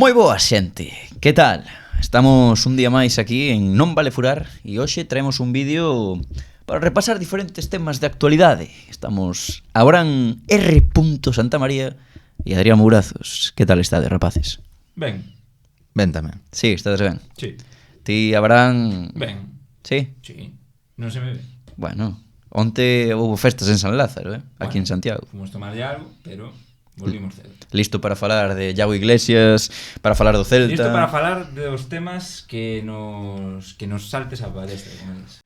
Moi boa xente, que tal? Estamos un día máis aquí en Non Vale Furar e hoxe traemos un vídeo para repasar diferentes temas de actualidade. Estamos Abraham R. Santamaría e Adrián Mourazos. Que tal estades, rapaces? Ben. Ben tamén. Sí, estades ben? Sí. Ti, Abraham... Ben. Sí? Sí. Non se me ve. Bueno, onte houve festas en San Lázaro, aquí en Bueno, Santiago. Fomos tomarlle algo, pero volvimos cedo. Listo para falar de Iago Iglesias, para falar do Celta. Listo para falar dos temas que nos saltes a palestra, como dices.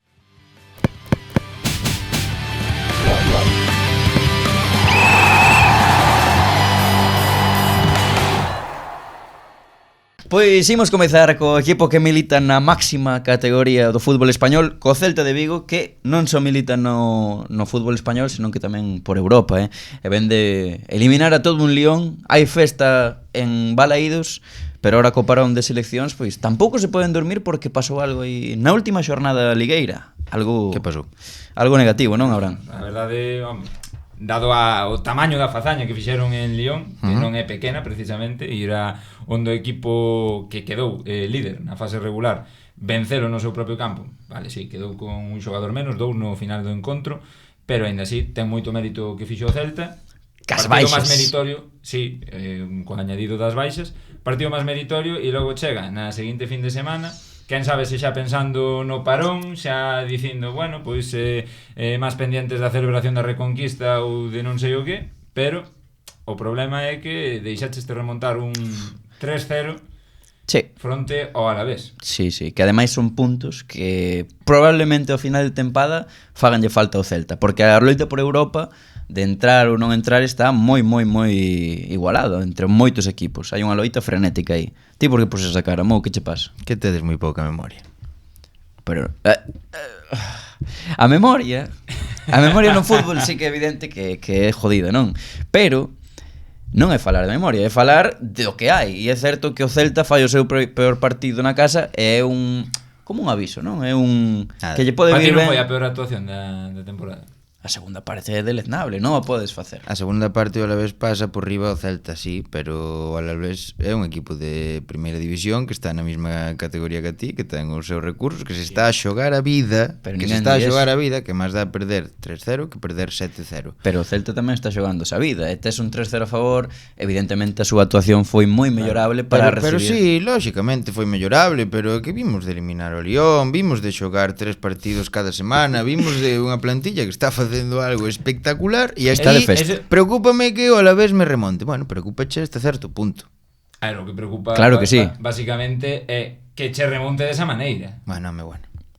Pois imos comezar co equipo que milita na máxima categoría do fútbol español, co Celta de Vigo, que non só milita no fútbol español, senón que tamén por Europa, e ven de eliminar a todo un Lión. Hai festa en Balaídos, pero ahora co parón de seleccións, pois tampouco se poden dormir porque pasou algo aí na última xornada ligueira. Algo... Que pasou? Algo negativo, non, Abraham? A verdade, home, dado o tamaño da fazaña que fixeron en Lyon, que non é pequena precisamente, e era onde o equipo que quedou líder na fase regular vencelo no seu propio campo. Vale, sí, quedou con un xogador menos, dous no final do encontro, pero aínda así ten moito mérito que fixo o Celta. Cas Partido baixas. máis meritorio, sí, con añadido das baixas, partido máis meritorio e logo chega na seguinte fin de semana, quen sabe se xa pensando no parón, xa dicindo, bueno, pois máis pendientes da celebración da Reconquista ou de non sei o que, pero o problema é que deixaches de remontar un 3-0 Sí. fronte ao Alavés. Sí, sí, que ademais son puntos que probablemente ao final de tempada faganlle falta ao Celta, porque a loita por Europa de entrar ou non entrar está moi igualado entre moitos equipos. Hai unha loita frenética aí. Ti por que poses a cara, Mou, que che pasa? Que tedes moi pouca memoria. Pero a memoria no fútbol sí que é evidente que é jodida, non? Pero non é falar de memoria, é falar do que hai. E é certo que o Celta fai o seu peor partido na casa e é un... como un aviso, non? É un... Nada. que lle pode Para ti vir non ben... foi a peor actuación da temporada. A segunda parte é deleznable, non a podes facer. A segunda parte o Alavés pasa por riba o Celta, sí, pero o Alavés é un equipo de primeira división que está na mesma categoría que a ti, que ten os seus recursos, que se está a xogar a vida, Pero que se ninguén está a di xogar eso. a vida, que máis dá perder 3-0 que perder 7-0. Pero o Celta tamén está xogando esa vida. E tes un 3-0 a favor, evidentemente a súa actuación foi moi mellorable para Pero recibir... sí, lógicamente foi mellorable, pero que vimos de eliminar o Lyon, vimos de xogar 3 partidos cada semana, vimos de unha plantilla que está facendo algo espectacular e Está de festa. preocúpame que o Alavés me remonte. Bueno, preocúpache hasta certo punto. A ver, o que preocupa Claro que sí. Basicamente é que che remonte desa maneira. Bueno.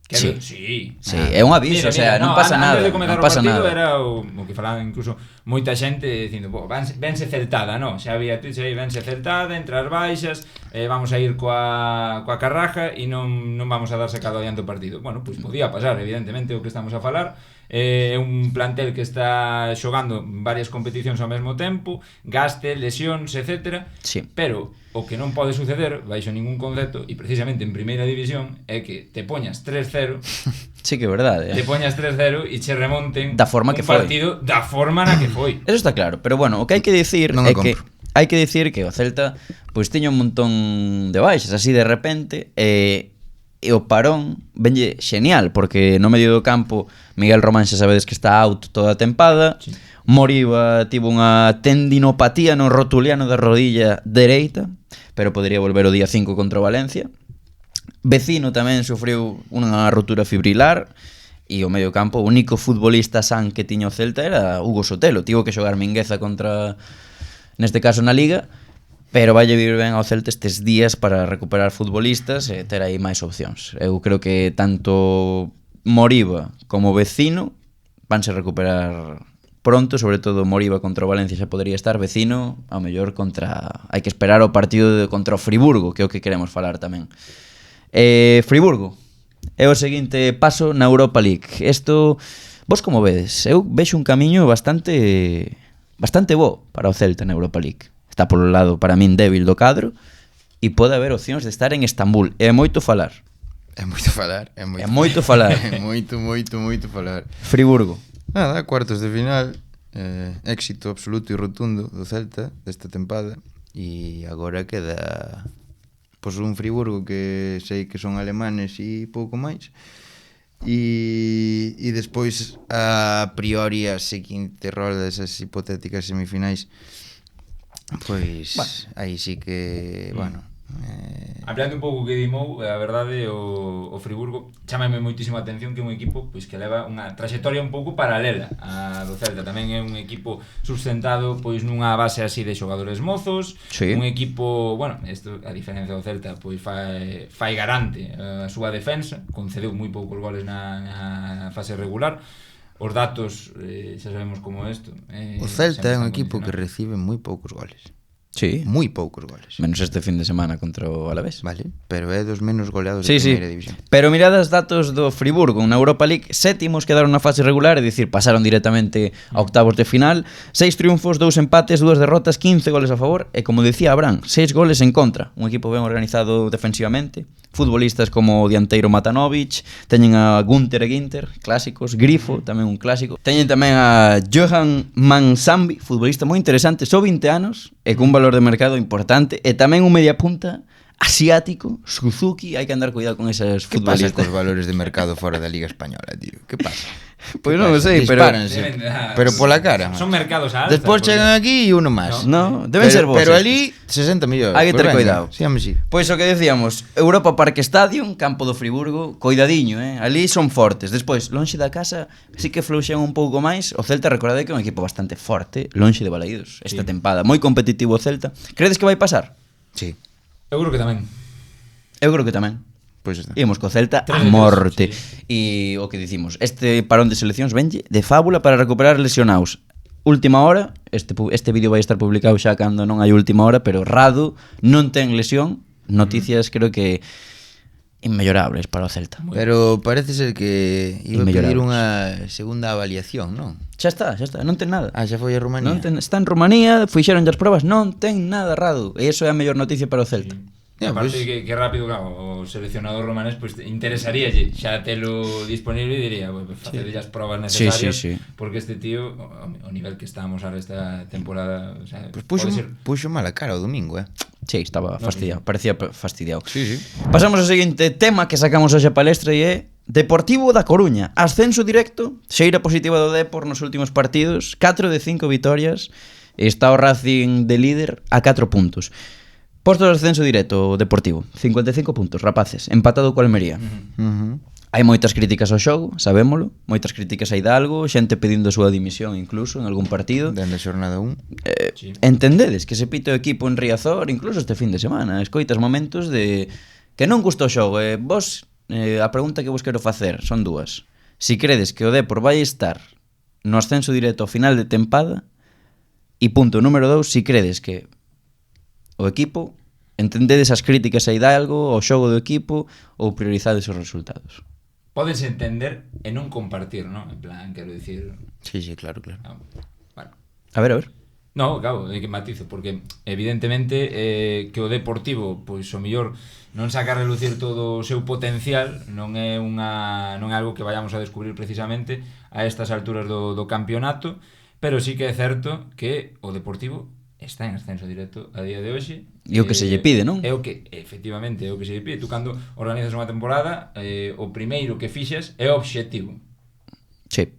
Que Sí. Sí. Sí, é un aviso, o sea, non pasa nada. Antes de comezar Non pasa o partido nada. era o que falaban incluso moita xente dicindo, vense celtada, no? Xa había tweets aí, vense celtada, entre as baixas, vamos a ir coa carraja e non vamos a dar sacado adiante o partido. Bueno, pois podía pasar, evidentemente, o que estamos a falar. É un plantel que está xogando varias competicións ao mesmo tempo, gaste, lesións, etc. Sí. Pero o que non pode suceder baixo ningún concepto, e precisamente en primeira división, é que te poñas 3-0, Sí que é verdade. te poñas 3-0 e che remonten Da forma un que foi. partido da forma na que foi. Eso está claro, pero bueno, o que hai que dicir Non o é que compro. hai que dicir que o Celta pois tiña un montón de baixas así de repente e o parón venlle xenial porque no medio do campo Miguel Román xa sabedes que está out toda a tempada. Sí. Moriba tivo unha tendinopatía no rotuliano da rodilla dereita, pero podería volver o día 5 contra o Valencia. Vecino tamén sufriu unha rotura fibrilar. E o medio campo, o único futbolista san que tiña o Celta era Hugo Sotelo. Tivo que xogar Mingueza contra, neste caso na Liga, pero valle vir ben ao Celta estes días para recuperar futbolistas e ter aí máis opcións. Eu creo que tanto Moriba como Vecino vanse recuperar pronto, sobre todo Moriba contra o Valencia xa podría estar, Vecino ao mellor contra... Hai que esperar o partido contra o Friburgo, que é o que queremos falar tamén. Friburgo é o seguinte paso na Europa League. Isto, vos como vedes? Eu vexo un camiño bastante bo para o Celta na Europa League. Está polo lado, para min, débil do cadro e pode haber opcións de estar en Estambul. É moito falar. É moito falar, É moito falar. É moito falar. Friburgo. Nada, cuartos de final, éxito absoluto e rotundo do Celta desta tempada. E agora queda pois un Friburgo que sei que son alemanes e pouco máis. E despois a priori a seguinte rolda desas hipotéticas semifinais, pois aí sí que, bueno, ampliando un pouco o que dimou, a verdade o Friburgo chámame moitísimo a atención que é un equipo pois que leva unha traxectoria un pouco paralela a do Celta. Tamén é un equipo sustentado pois nunha base así de xogadores mozos, sí. Un equipo, bueno, isto a diferencia do Celta pois fai garante a súa defensa, concedeu moi poucos goles na fase regular. Os datos xa sabemos como isto. O Celta é un equipo que recibe moi poucos goles. Sí. Moi poucos goles. Menos este fin de semana contra o Alavés. Vale, pero é dos menos goleados sí, de primeira división. Pero mirad os datos do Friburgo na Europa League, sétimos quedaron na fase regular, é dicir, pasaron directamente a octavos de final, 6 triunfos, 2 empates, 2 derrotas, 15 goles a favor e, como decía Abraham, 6 goles en contra. Un equipo ben organizado defensivamente, futbolistas como o dianteiro Matanovic, teñen a Gunther e Ginter, clásicos, Grifo, tamén un clásico. Teñen tamén a Johan Mansambi, futbolista moi interesante, só 20 anos e cun valor de mercado importante, e tamén un mediapunta asiático, Suzuki, hai que andar cuidado con esas Que pasa futbolistas. cos valores de mercado fora da Liga Española, tío? Que pasa? Pois non o sei, pero pero pola cara. Son mercados a alza. Despois chegan aquí e uno máis. no, deben ser vos. Pero ali 60 millóns. Hai que ter cuidado. Sí, home, sí. Pois o que decíamos, Europa Park Stadium, campo do Friburgo, coidadiño, ali son fortes. Despois, lonxe da casa, sí que flouxean un pouco máis. O Celta, recordade que é un equipo bastante forte, lonxe de Balaídos, esta tempada. Moi competitivo o Celta. Credes que vai pasar? Sí. Eu creo que tamén. Eu creo que tamén. Pois está. Ímos co Celta a 3-3, morte. sí. E o que dicimos, este parón de seleccións venlle de fábula para recuperar lesionados. Última hora, este vídeo vai estar publicado xa cando non hai última hora, pero Radu non ten lesión. Noticias creo que inmellorables para o Celta. Pero parece ser que iba a pedir Inmellorables. unha segunda avaliación, non? Xa está, non ten nada. Ah, xa foi a Rumanía. Non ten, está en Rumanía, fixeron as probas, non ten nada Radu. E iso é a mellor noticia para o Celta. Sí. Aparte que rápido, claro, o seleccionador romanés pues, interesaríalle xa telo disponible e diría, pues, facedelle as probas necesarias, sí. porque este tío, o nivel que estábamos ahora esta temporada, o sea, Pois pode puxo mala cara o domingo, Sí, estaba fastidiado, parecía fastidiado. Sí, sí. Pasamos ao seguinte tema que sacamos hoxe a palestra e é Deportivo da Coruña, ascenso directo, xeira positiva do Depor nos últimos partidos, 4 de 5 vitorias, e está o Racing de líder a 4 puntos. Postos de ascenso directo, Deportivo, 55 puntos, rapaces, empatado co Almería. Hai moitas críticas ao xogo, sabémolo, moitas críticas a Hidalgo, xente pedindo a súa dimisión incluso en algún partido. Dende a xornada 1. Sí. Entendedes que se pite o equipo en Riazor, incluso este fin de semana, escoitas momentos de que non gusta o xogo. Vos, a pregunta que vos quero facer son dúas. Si credes que o Depor vai estar no ascenso directo ao final de tempada, e punto número 2, si credes que o equipo entendedes as críticas a Hidalgo, ao xogo do equipo, ou priorizades os resultados. Podes entender e non compartir, ¿no? En plan, quero dicir... Sí, sí, claro, claro. No, bueno. A ver. No, claro, é que matizo, porque evidentemente que o Deportivo, pois o mellor non saca a relucir todo o seu potencial, non é algo que vayamos a descubrir precisamente a estas alturas do campeonato, pero sí que é certo que o Deportivo está en ascenso directo a día de hoxe. E o que se lle pide, non? É o que, efectivamente, é o que se lle pide. Tú cando organizas unha temporada, o primeiro que fixes é o obxectivo. Sí.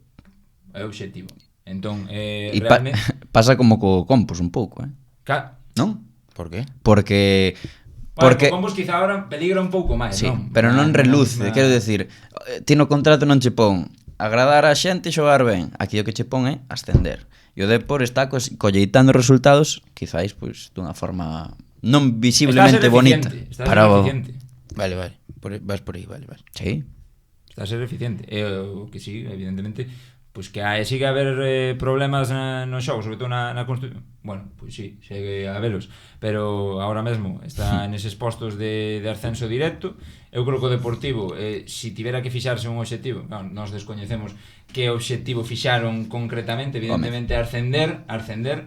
É o obxectivo. Entón, E realmente... pasa como co Compos un pouco, non? Por qué? Porque... Bueno, o Compos quizá ahora peligra un pouco máis, sí, non? pero non reluce, quero decir, ti no contrato non che pon agradar a xente e xogar ben, aquí o que che pon é ascender. E o Depor está colleitando resultados, quizáis, pois, dunha forma non visiblemente bonita. Está a ser eficiente. Vale. Vas por aí, vale. Sí. Está a ser eficiente. E o que sí, evidentemente, pois que sigue a haber problemas no xogo, sobre todo na construcción. Bueno, pois sí, segue a velos, pero ahora mesmo está neses postos de ascenso directo. Eu creo que o Deportivo, si tivera que fixarse un obxectivo, claro, nós descoñecemos que obxectivo fixaron concretamente, evidentemente ascender,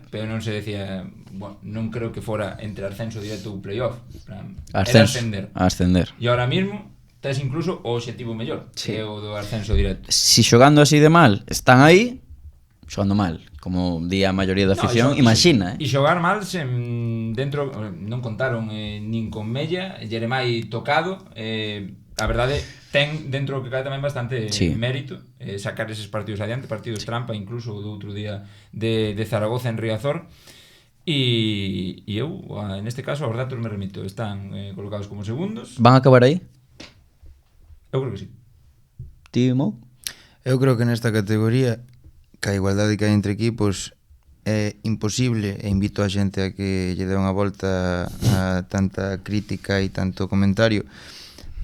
pero non se decía, bueno, non creo que fora entre ascenso directo ou playoff, era ascender. E ahora mismo tes incluso o obxectivo mellor, sí, que é o do ascenso directo. Si xogando así de mal están aí, xogando mal, como di a maioría da No, afición, e imagina, E xogar mal dentro non contaron nin con Mella, Jeremai tocado, a verdade ten dentro do que cae tamén bastante Sí. mérito sacar eses partidos adiante, partidos trampa incluso o do outro día de Zaragoza en Riazor. E eu, neste caso, aos datos me remito, están colocados como segundos. Van a acabar aí? Eu creo que sí. Ti, Mou? Eu creo que nesta categoría, que a igualdade que hai entre equipos é imposible, e invito a xente a que lle dé unha volta a tanta crítica e tanto comentario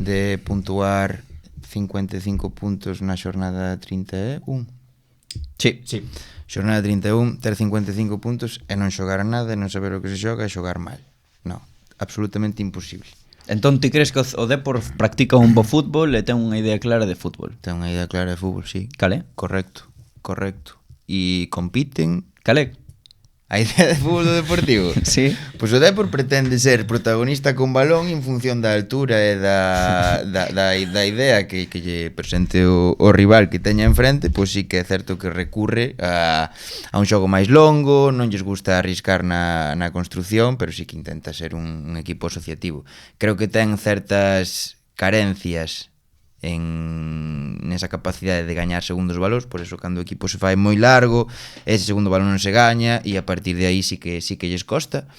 de puntuar 55 puntos na xornada 31. Sí. Sí. Xornada 31, ter 55 puntos e non xogar nada, e non saber o que se xoga e xogar mal. Non, absolutamente imposible. Entón, ti crees que o Depor practica un bo fútbol e ten unha idea clara de fútbol? Ten unha idea clara de fútbol, sí. Cale? Correcto. E compiten. Cale? A idea de fútbol do Deportivo? Sí. Pois o Depor pretende ser protagonista con balón en función da altura e da idea que lle presente o rival que teña enfrente. Pois sí que é certo que recurre a un xogo máis longo, non lles gusta arriscar na construción, pero sí que intenta ser un equipo asociativo. Creo que ten certas carencias nesa capacidade de gañar segundos balóns, por eso cando o equipo se fai moi largo, ese segundo balón non se gaña e a partir de aí sí que lles costa,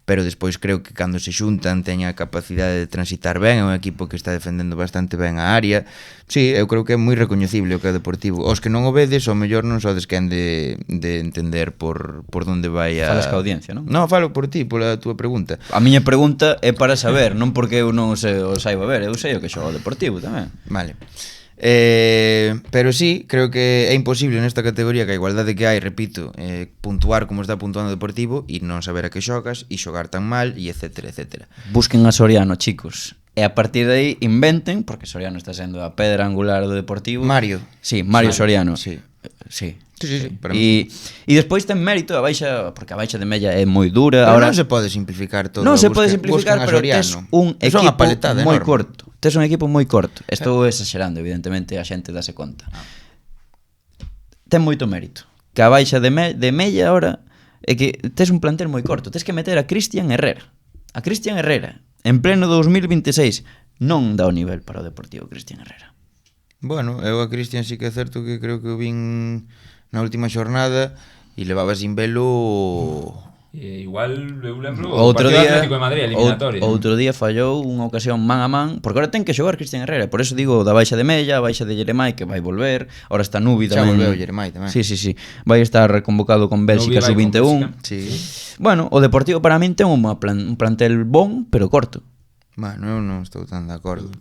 pero despois creo que cando se xuntan teña a capacidade de transitar ben, é un equipo que está defendendo bastante ben a área. Sí, eu creo que é moi recoñecible o que é o Deportivo. Os que non o vedes, ao mellor non sodes quen de entender por onde vai a... Falas ca audiencia, non? Non, falo por ti, pola túa pregunta. A miña pregunta é para saber, non porque eu non o saiba ver, eu sei o que xoga o Deportivo tamén. Vale. Pero sí, creo que é imposible nesta categoría, que a igualdade que hai, repito, puntuar como está puntuando o Deportivo e non saber a que xogas e xogar tan mal e etcétera, etcétera. Busquen a Soriano, chicos. E a partir de aí inventen, porque Soriano está sendo a pedra angular do Deportivo. Mario. Sí, Mario Soriano. Sí. Sí. Sí. Para mí. E despois ten mérito a baixa, porque a baixa de Mella é moi dura. Pero ahora non se pode simplificar todo. Non se pode simplificar, pero tes un equipo moi corto. Tes un equipo moi corto. Estou exagerando, evidentemente, a xente dase conta. Ten moito mérito. Que a baixa de Mella ahora é que tes un plantel moi corto. Tes que meter a Cristian Herrera. A Cristian Herrera, en pleno 2026, non dá o nivel para o Deportivo Cristian Herrera. Bueno, eu a Cristian sí que é certo que creo que o vin na última xornada e levaba sin velo. Igual eu lembro o partido día, Atlético de Madrid, eliminatoria. Outro día fallou unha ocasión man a man, porque agora ten que xogar Cristian Herrera, por eso digo da baixa de Mella, a baixa de Jeremai que vai volver, ahora está Nubi tamén. Xa volveu Jeremai tamén. Sí. Vai estar convocado con Bélxica sub-21. Sí. Bueno, o Deportivo para min ten un plantel bon, pero corto. Bueno, eu non estou tan de acordo.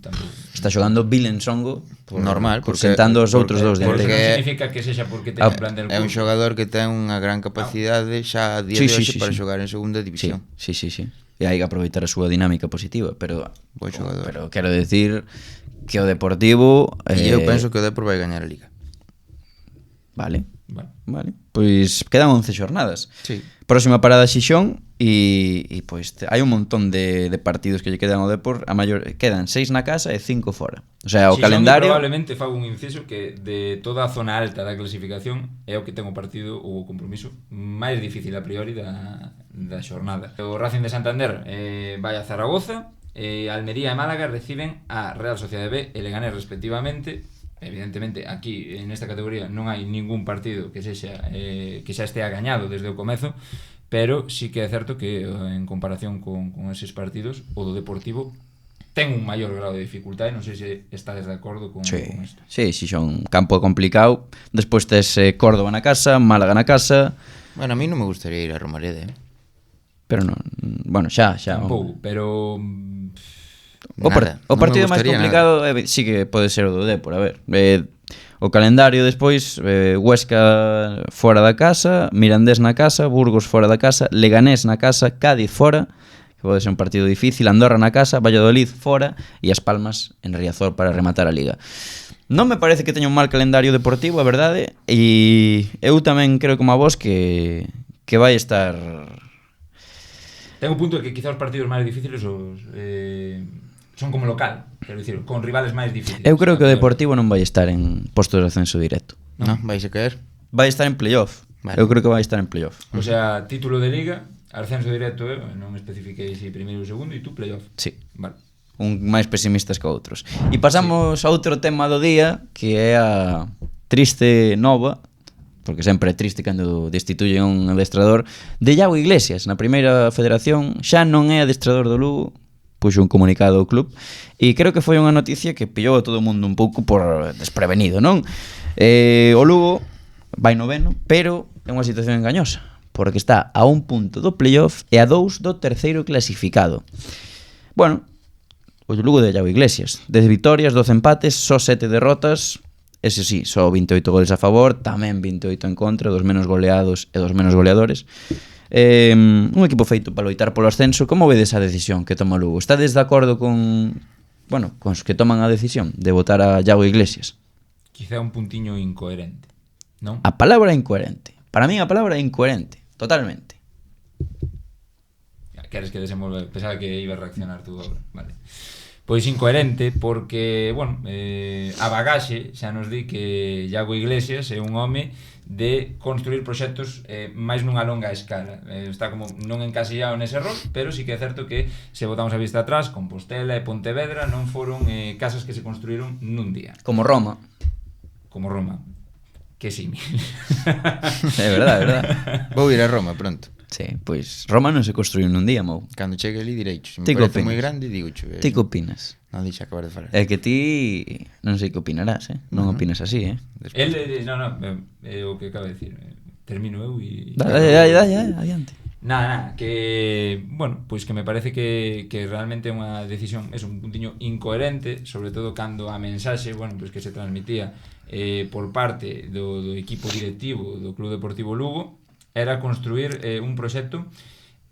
Está xogando Vilensongo normal, porque sentando os outros dous de Porque antes. non significa que sexa porque ten un plan del É un xogador que ten unha gran capacidade xa a día de hoxe para xogar en segunda división. Sí. E hai que aproveitar a súa dinámica positiva, pero Buen xogador. Pero quero decir que o Deportivo E eu penso que o Depor vai gañar a Liga. Vale. Pois quedan 11 xornadas. Sí. Próxima parada Xixón e pois hai un montón de partidos que lle quedan ao Depor, a maior quedan 6 na casa e 5 fora. O sea, o calendario probablemente fago un inciso que de toda a zona alta da clasificación é o que ten o partido ou o compromiso máis difícil a priori da xornada. O Racing de Santander vai a Zaragoza, Almería e Málaga reciben a Real Sociedade B e Leganés respectivamente. Evidentemente aquí en esta categoría non hai ningún partido que sexa que xa estea gañado desde o comezo, pero sí que é certo que en comparación con eses partidos o do Deportivo ten un maior grado de dificultade, non sei se estades de acordo con isto. Sí, son campo complicado. Despois tes Córdoba na casa, Málaga na casa. Bueno, a mí non me gustaría ir a Romarede, pero non, bueno, xa tampouco, pero o partido máis complicado sí que pode ser o do Depor, a ver. O calendario despois, Huesca fora da casa, Mirandés na casa, Burgos fora da casa, Leganés na casa, Cádiz fora, que pode ser un partido difícil, Andorra na casa, Valladolid fora e As Palmas en Riazor para rematar a Liga. Non me parece que teña un mal calendario deportivo, a verdade, e eu tamén creo como a vos que vai estar... Ten un punto de que quizá os partidos máis difíciles son como local, quero dicir, con rivales máis difíciles. Eu creo que o Deportivo non vai estar en postos de ascenso directo. Non, vais a caer. vai estar en playoff. Vale. Eu creo que vai estar en playoff. O sea, título de Liga, ascenso directo, non especifiquei se primeiro ou segundo, e tú playoff. Sí. Vale. Un máis pesimistas que outros. E pasamos a outro tema do día, que é a triste nova, porque sempre é triste cando destituyen un adestrador, de Iago Iglesias. Na primeira federación xa non é adestrador do Lugo, puxo un comunicado ao club, e creo que foi unha noticia que pillou a todo o mundo un pouco por desprevenido, non? O Lugo vai noveno, pero é unha situación engañosa, porque está a 1 punto do playoff e a 2 do terceiro clasificado. Bueno, o Lugo de Iago Iglesias, 10 victorias, 12 empates, só 7 derrotas, ese sí, só 28 goles a favor, tamén 28 en contra, dos menos goleados e dos menos goleadores. Un equipo feito para loitar polo ascenso. Como vedes a decisión que toma o Lugo? Estades de acordo con os que toman a decisión de votar a Iago Iglesias? Quizá un puntiño incoherente, non? A palabra incoherente. Para mí a palabra incoherente, totalmente. Queres que desenvolve? Pensaba que iba a reaccionar tú agora. Vale. Pois incoherente porque, a bagaxe xa nos di que Iago Iglesias é un home de construir proxectos máis nunha longa escala. Está como non encasillado nese rol, pero sí que é certo que se botamos a vista atrás, Compostela e Pontevedra non foron casas que se construíron nun día. Como Roma. Como Roma. Que símil. É verdade, é verdade. Vou ir a Roma pronto. Sí, pois Roma non se construiu nun día, mou. Cando chegue ali direito. Se me Ti que parece opinas? moi grande, digo cho. Ti que opinas? Non deixa acabar de falar. É que ti non sei que opinarás, non opinas así, El, o que acaba de decir. Termino eu e... Dale, adiante. Nada, que, pois que me parece que realmente é unha decisión, é un puntiño incoherente, sobre todo cando a mensaxe, pois que se transmitía por parte do equipo directivo do Club Deportivo Lugo, era construir un proxecto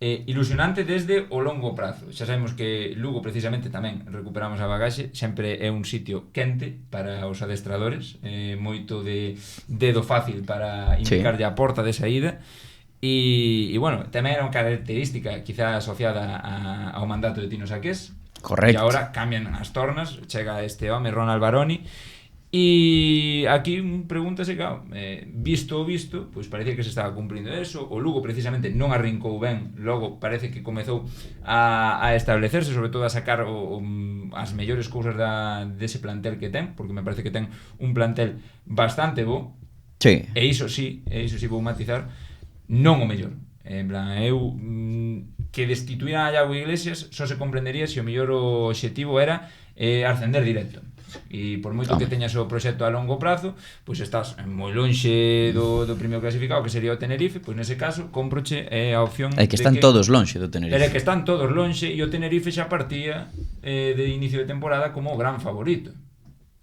ilusionante desde o longo prazo. Xa sabemos que Lugo, precisamente, tamén recuperamos a bagaxe, sempre é un sitio quente para os adestradores, moito de dedo fácil para indicarlle a porta de saída, e tamén era unha característica quizá asociada ao mandato de Tino Saqués. Correcto. E agora cambian as tornas, chega este home, Ronald Baroni, e aquí pregúntase, claro, visto o visto, pois parecía que se estaba cumprindo eso. O Lugo precisamente non arrincou ben, logo parece que comezou a establecerse, sobre todo a sacar as mellores cousas dese plantel que ten, porque me parece que ten un plantel bastante bo. Sí. E iso sí vou matizar, non o mellor. En plan, eu que destituíran a Iago Iglesias só se comprendería se o mellor obxectivo era ascender directo. E por moito que teñas o proxecto a longo prazo, pois estás moi lonxe do primeiro clasificado, que sería o Tenerife, pois nese caso comproche a opción É que están todos lonxe do Tenerife. Pero é que están todos lonxe, e o Tenerife xa partía de inicio de temporada como o gran favorito.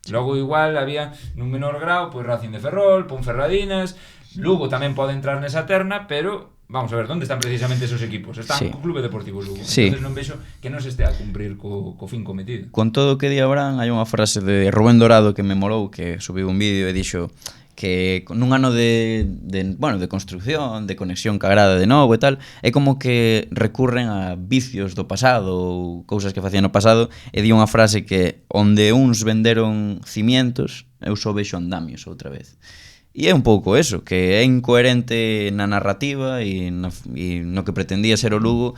Logo igual había nun menor grau, pois Racing de Ferrol, Ponferradinas, Lugo tamén pode entrar nesa terna, pero vamos a ver, onde están precisamente esos equipos? Están co Clube Deportivo Lugo. Sí. Entonces non vexo que non se estea a cumprir co fin cometido. Con todo o que di Abraham, hai unha frase de Rubén Dorado que me molou, que subiu un vídeo e dixo que nun ano de construcción, de conexión ca grada de novo e tal, é como que recurren a vicios do pasado ou cousas que facían no pasado, e di unha frase que onde uns venderon cimientos, eu só vexo andamios outra vez. E é un pouco eso, que é incoherente na narrativa e no que pretendía ser o Lugo,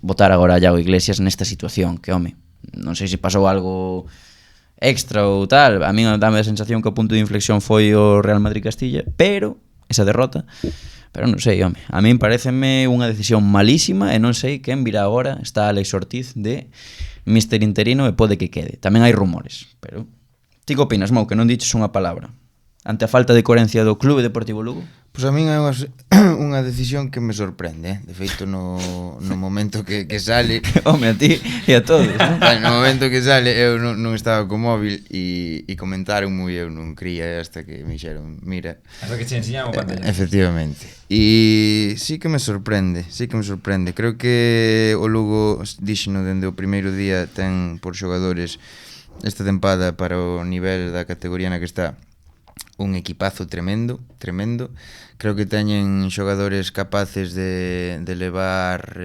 botar agora a Iago Iglesias nesta situación, que, home, non sei se pasou algo extra ou tal. A mí dame a sensación que o punto de inflexión foi o Real Madrid-Castilla, pero esa derrota, pero non sei, home, a min pareceme unha decisión malísima e non sei quen virá agora. Está Alex Ortiz de Mister Interino e pode que quede. Tamén hai rumores, pero ti que opinas, Mou, que non diches unha palabra ante a falta de coherencia do Clube Deportivo Lugo? Pois a min é unha decisión que me sorprende, De feito, no momento que sale... Home, a ti e a todos, non? No momento que sale, eu non estaba co móvil e comentaron moi, eu non cría hasta que me dixeron, mira... Hasta que che enseñamos pantalla. Efectivamente. E sí que me sorprende. Creo que o Lugo, díxeno dende o primeiro día, ten por xogadores esta tempada para o nivel da categoría na que está un equipazo tremendo. Creo que teñen xogadores capaces de levar,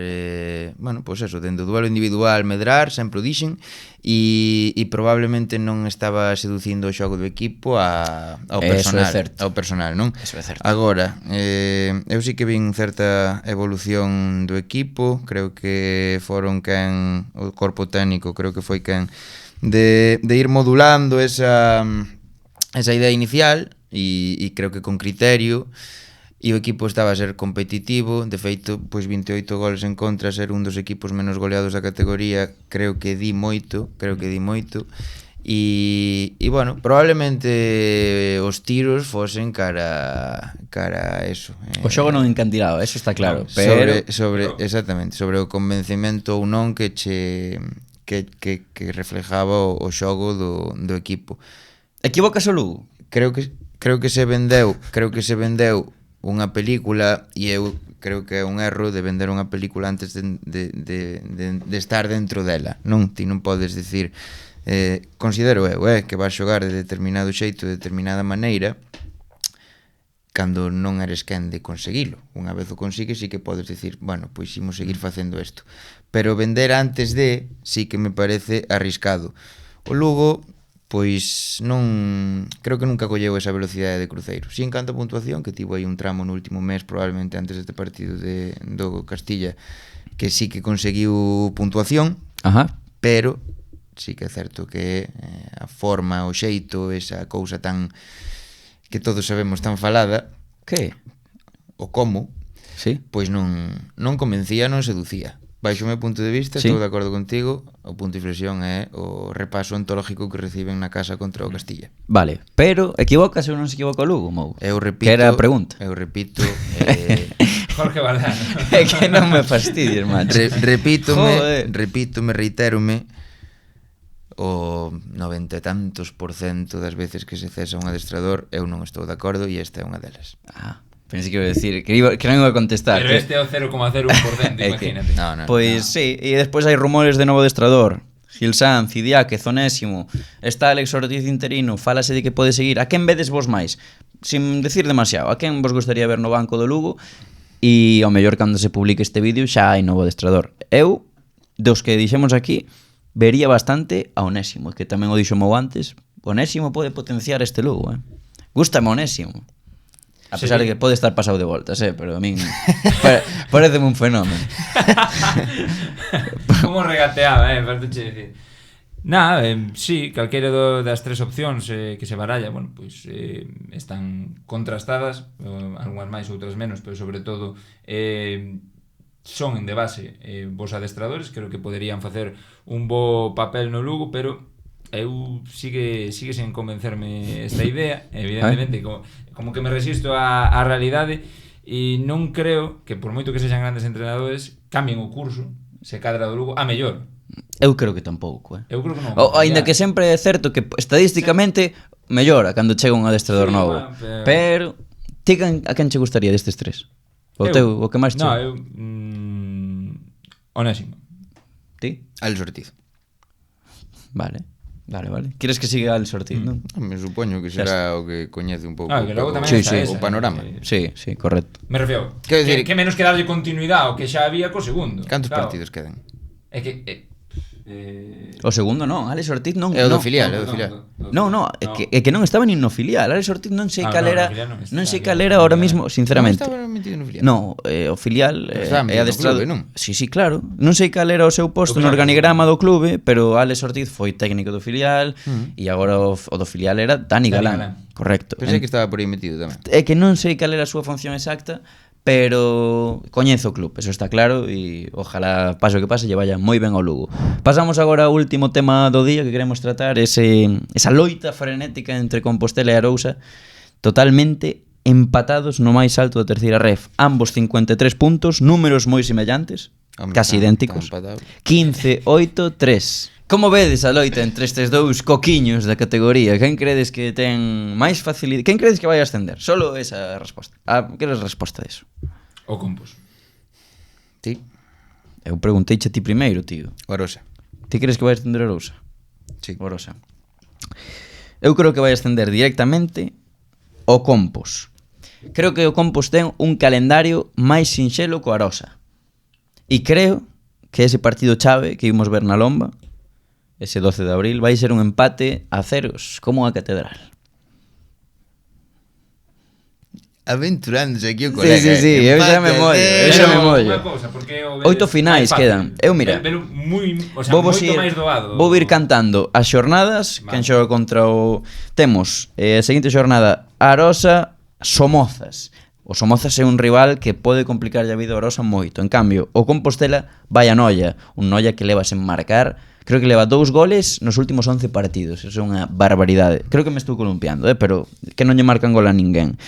bueno, pois eso, dende o duelo individual medrar, sempre o dixen, e probablemente non estaba seducindo o xogo do equipo ao personal, non? Eso é certo. Agora, eu sí que vin certa evolución do equipo, creo que foron quen, o corpo técnico creo que foi quen de ir modulando esa idea inicial e creo que con criterio, e o equipo estaba a ser competitivo. De feito, pois 28 goles en contra, ser un dos equipos menos goleados da categoría, creo que di moito, e bueno, probablemente os tiros fosen cara a eso. O xogo non encandilado, eso está claro, pero exactamente, sobre o convencimento ou non que reflejaba o xogo do equipo. Equivocas o Lugo? Creo que se vendeu unha película, e eu creo que é un erro de vender unha película antes de estar dentro dela, non? Ti non podes dicir, considero eu, que vas xogar de determinado xeito, de determinada maneira, cando non eres quen de conseguilo. Unha vez o consigues, sí que podes dicir, bueno, pois imos seguir facendo isto. Pero vender antes de, sí que me parece arriscado. O Lugo, pois non, creo que nunca colleu esa velocidade de cruceiro. Si en canto a puntuación, que tivo aí un tramo no último mes, probablemente antes deste partido do Castilla, que sí que conseguiu puntuación. Ajá. Pero sí que é certo que a forma, o xeito, esa cousa tan que todos sabemos tan falada, que o como, sí, pois non convencía, non seducía. Baixo o meu punto de vista, sí, estou de acordo contigo, o punto de inflexión é o repaso ontológico que reciben na casa contra o Castilla. Vale, pero equivocas ou non se equivoca o Lugo, Mou? Eu repito, que era a pregunta. Eu repito, Jorge Valdano. É que non me fastidies, macho. repítome, reitérome, o 90 e tantos % das veces que se cesa un adestrador, eu non estou de acordo, e esta é unha delas. Pensei que iba a decir que non iba a contestar. Pero este é o 0,01%, imagínate. No. Pois sí, e despois hai rumores de novo adestrador. Gil Sanz, Idiáquez, Onésimo, está Alex Ortiz interino, fálase de que pode seguir. A quen vedes vos máis? Sin decir demasiado, a quen vos gustaría ver no banco do Lugo? E ao mellor cando se publique este vídeo xa hai novo adestrador. Eu, dos que dixemos aquí, vería bastante a Onésimo, que tamén o dixo Mou antes. Onésimo pode potenciar este Lugo, Gústame Onésimo. A pesar de que pode estar pasado de voltas, pero a min pareceme un fenómeno. Como regateaba, partoche decir. Nada, sí, calquera das tres opcións que se baralla, bueno, pois están contrastadas, algunhas máis, outras menos, pero sobre todo son de base vos adestradores, creo que poderían facer un bo papel no Lugo, pero eu sigue sen convencerme esta idea, evidentemente, como que me resisto á realidade, e non creo que por moito que sexan grandes entrenadores cambien o curso, se cadra do Lugo a mellor. Eu creo que tampouco, Eu creo que non. Ainda que sempre é certo que estadísticamente mellora cando chega un adestrador novo. Pero ti a quen che gustaría destes tres? O que máis che? No, eu Onésimo. Ti? Alex Ortiz. Vale. Queres que siga Alex Ortiz, non? Me supoño que será o que coñece un pouco que logo tamén o panorama. Sí, correcto. Me refiero, decir, que menos que darlle continuidade ao que xa había co segundo. Cantos partidos quedan? É que o segundo non, Alex Ortiz non. É o do filial, é o do filial. Non, é que non estaba nin no filial. Alex Ortiz non sei cal era, non sei cal era ahora mismo, sinceramente. Non estaba metido no filial. No, o filial é adestrado. Non? Sí, claro. Non sei cal era o seu posto no organigrama do clube, pero Alex Ortiz foi técnico do filial e agora o do filial era Dani Galán. Correcto. Pensei que estaba por aí metido tamén. É que non sei cal era a súa función exacta, pero coñezo o club, eso está claro, e ojalá pase o que pase lle vaya moi ben ao Lugo. Pasamos agora ao último tema do día que queremos tratar, esa loita frenética entre Compostela e Arousa, totalmente empatados no máis alto da terceira ref, ambos 53 puntos, números moi semellantes, casi idénticos, 15, 8, 3. Como vedes a loita entre estes dous coquiños da categoría? Quen credes que ten máis facilidade? Quen credes que vai ascender? Solo esa resposta. Queres resposta disso? O Compos. Ti? Eu pregunteiche a ti primeiro, tío. Arousa. Ti crees que vai ascender Arousa? Sí. Arousa. Eu creo que vai ascender directamente o Compos. Creo que o Compos ten un calendario máis sinxelo co Arosa. E creo que ese partido chave que ímos ver na Lomba, ese 12 de abril, vai ser un empate a ceros, como a catedral. Aventurándose aquí o colega. Sí, eu xa me mollo, eu xa me mollo. Unha cousa, porque o 8 finais quedan. Eu, mira, velo moi, o sea, vou moito ir, máis doado. vou ir cantando as xornadas. Vale. Quen xoga contra o... Temos a seguinte xornada Arosa, Somozas. O Somozas é un rival que pode complicar a vida a Arosa moito. En cambio, o Compostela vai a Noia, un Noia que leva sen marcar. Creo que leva 2 goles nos últimos 11 partidos. Eso é unha barbaridade. Creo que me estou columpiando, pero que non lle marcan gol a ninguén.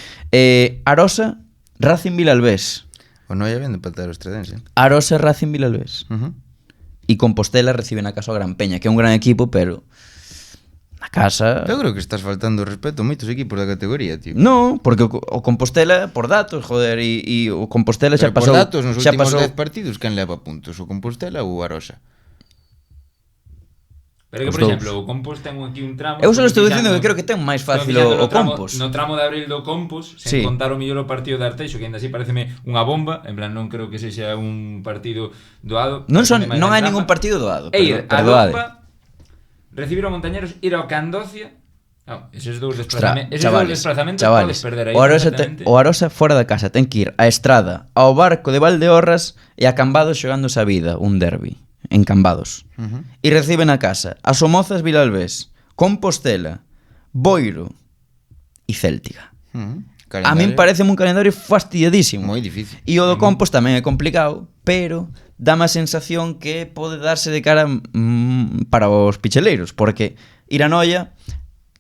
Arosa, Racing Vilalbés. O Noia ven de patar os Tradense. Arosa, Racing Vilalbés. E Compostela recibe na casa o Gran Peña, que é un gran equipo, pero na casa... Eu creo que estás faltando respeto a moitos equipos da categoría, tío. No, porque o Compostela, por datos, joder, e o Compostela xa Pero pasou... por datos, nos xa últimos pasou 10 partidos, quen leva puntos? O Compostela ou o Arosa? Pero que, Os por dous. exemplo, o Compos ten aquí un tramo... Eu só estou fixando- dicindo que creo que ten máis fácil estou fixando o no tramo- Compos. No tramo de abril do Compos, Sí. sen contar o millor o partido de Arteixo, que ainda así pareceme unha bomba, en plan, non creo que sexa un partido doado. Non son, pareceme máis non hai en ningún trampa. partido doado, E ir a perdoade. Lomba, recibir ao Montañeros, ir ao Candocia. Eses dous Ostra, desplazamentos chavales, podes perder aí. o Arosa, perfectamente. o Arosa fora da casa ten que ir a Estrada, ao Barco de Valdeorras e a Cambados xogándose a vida, un derbi en Cambados. E reciben a casa a Somozas Vilalbés, Compostela, Boiro e Céltiga. A min parece un calendario fastidiadísimo. moi difícil. E o do Compos tamén é complicado, pero dáme a sensación que pode darse de cara para os picheleiros, porque ir a Noia,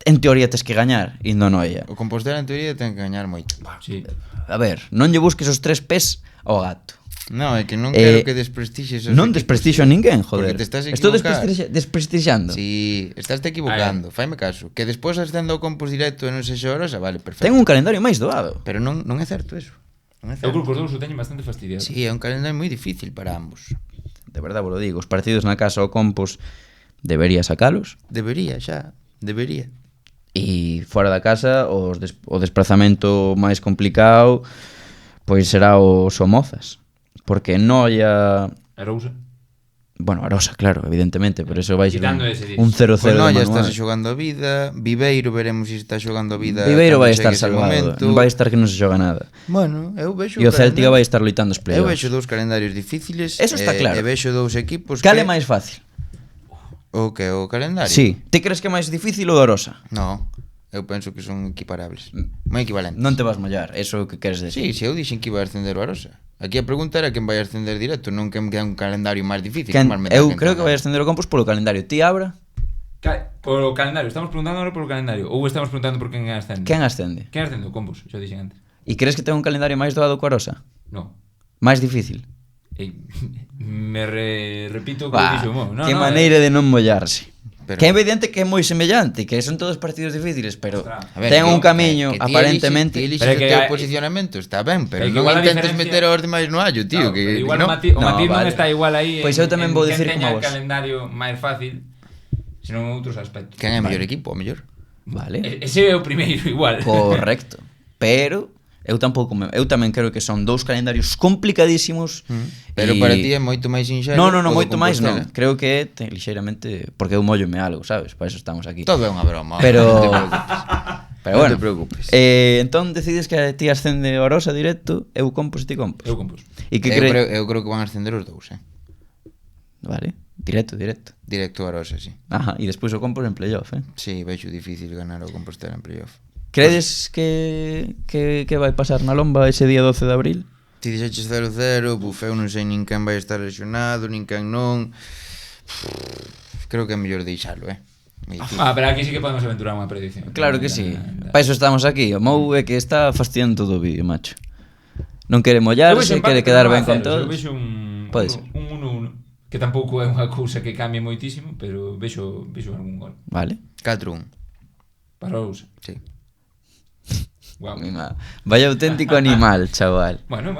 en teoría tes que gañar indo a Noia. O Compostela en teoría ten que gañar moito. Sí. A ver, non lle busques os 3 pés ao gato. Non, é que non quero que desprestixes os Non equipos, desprestixo a tío. ninguén, joder. Porque te estás Estou equivocando. desprestixando. Sí, estás te equivocando, faime caso. Que despois ascendo ao Compos directo e non se Arosa, vale, perfecto. Ten un calendario máis doado. Pero non é certo eso. Non é Eu certo. creo que os dous o teñen bastante fastidiado. Sí, é un calendario moi difícil para ambos. De verdade vos lo digo, os partidos na casa ao Compos debería sacalos. Debería, xa, debería. E fora da casa o desplazamento máis complicado pois será o Somozas, porque Noia, Arousa. bueno, Arosa, claro, evidentemente, pero eso vai ser Quitando ese, un 0-0 Pues de no, ya manual. estás xogando a vida. Viveiro, veremos se está xogando a vida. Viveiro vai cando estar chegue ese salvado, momento. non vai estar que non se xoga nada. Bueno, eu vexo E o Céltiga calendario- vai estar loitando os Eu playoffs. vexo dous calendarios difíciles. Eso está claro. E vexo dous equipos Cal é que... máis fácil? O que, o calendario? Sí. Ti crees que é máis difícil o do Arosa? No, eu penso que son equiparables. Moi equivalentes. Non te vas mollar, eso é o que queres decir. Sí, se eu dixen que iba a ascender o Arosa. Aquí a pregunta era quen vai ascender directo, non quen queda un calendario máis difícil. Quen, máis me eu dá quen creo que toca. vai ascender o Compos polo calendario. Ti abra, Polo calendario, estamos preguntando ahora polo calendario ou estamos preguntando por quen ascende? quen ascende? Quen ascende o Compos? Xo dixen antes. E crees que ten un calendario máis doado co Arosa? No. Máis difícil? Repito o que Bah, dixo mo. No, que no, maneira de non mollarse. Pero- Que é evidente que é moi semellante, que son todos partidos difíciles, pero Ostras. A ver, ten que- un camiño, que ti aparentemente... elixes Pero o que teu hai- posicionamento, está ben, pero Pero que non igual a intentes diferencia- meter aos demais no allo, tío, Claro, que pero igual no. o matiz No, non vale. está igual aí Pois eu tamén vou dicir quen como teña vos. o calendario máis fácil, senón outros aspectos. Quen é mellor equipo, o mellor. Vale, Ese é o primeiro igual. correcto. Pero eu tamén creo que son dous calendarios complicadísimos. Pero para ti é moito máis sinxelo. No, o do moito máis non. Compostela. Creo que é lixeiramente porque eu mollome algo, sabes? Para eso estamos aquí. Todo é unha broma. Pero non te preocupes. Pero Non bueno, te preocupes. Entón decides que ti ascende o Arosa directo, eu Compos e ti Compos. Eu Compos. E que Eu creo que van a ascender os dous, Vale, directo. Directo a Arosa, sí. Ajá, e despois o Compos en playoff, Sí, vexo difícil ganar o Compostela en playoff. Credes que vai pasar na Lomba ese día 12 de abril? Ti dixeches 0-0, buf, eu non sei nin quen vai estar lesionado, nin quen non. Creo que é mellor deixalo, Moi difícil. Pero aquí sí que podemos aventurar unha predicción. Claro que sí. Para eso estamos aquí. O Mou é que está fastidiando todo o vídeo, macho. Non quere mollarse, quere quedar ben con todos. Eu vexo un Pode ser. 1-1, que tampouco é unha cousa que cambie moitísimo, pero vexo algún gol. Vale. 4-1, Para o Ousa. sí. Guau. Vaya auténtico animal, chaval. Bueno,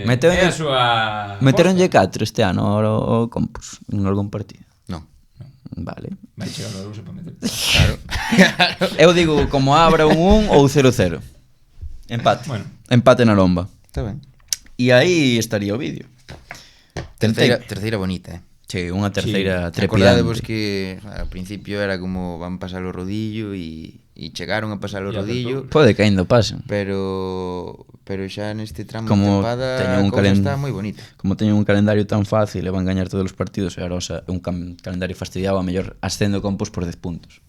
Meteu é en- a súa Meteronlle 4 este ano ao Compos en algún partido. Non. Vale. Vai chegar o Arousa para meter. Claro. Eu digo como abra un 1 ou 0-0. Empate. Bueno. Empate na lomba. Está ben. E aí estaría o vídeo. Terceira bonita, Sí, unha terceira Acordadevos trepidante. que ao principio era como van pasar o rodillo e chegaron a pasar o Ya, rodillo, Pode que ainda pasen. pero xa neste tramo Como de tempada teñen un a cousa calen- está moi bonita. Como teñen un calendario tan fácil e van gañar todos os partidos, e a Rosa é un calendario fastidiado, a mellor ascendo Compos por 10 puntos.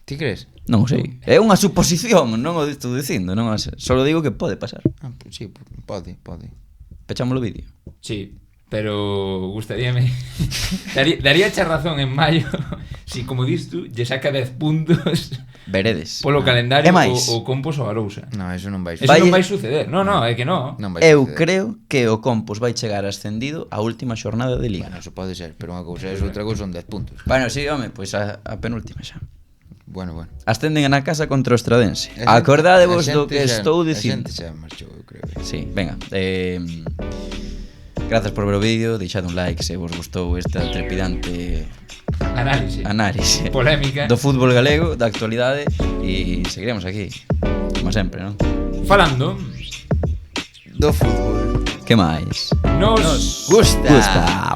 Ti crees? Non o sei. É unha suposición, non o estou dicindo, non o sei. Solo digo que pode pasar. Ah, sí, pode. Pechamos o vídeo. Sí, pero gustaríame daríache razón en maio si, como dis tú, lle saca 10 puntos Veredes. polo calendario É máis. o Compos ou Arousa. No, eso non vai Eso Vai- non vai suceder. No, é que no. Non vai Eu suceder. creo que o Compos vai chegar ascendido á última xornada de Liga. Bueno, eso pode ser, pero unha cousa é outra cousa son 10 puntos. Bueno, sí, home, pois a penúltima xa. Bueno. Ascenden na casa contra o Estradense. A xente- Acordadevos a do xente que xa- estou A dicindo. xente xa marchou, eu creo. Sí, venga. Grazas por ver o vídeo, deixade un like se vos gustou esta trepidante Análise. análise Polémica. do fútbol galego, da actualidade, e seguiremos aquí, como sempre, non? Falando, Do fútbol. Que máis? nos Gusta. Gusta.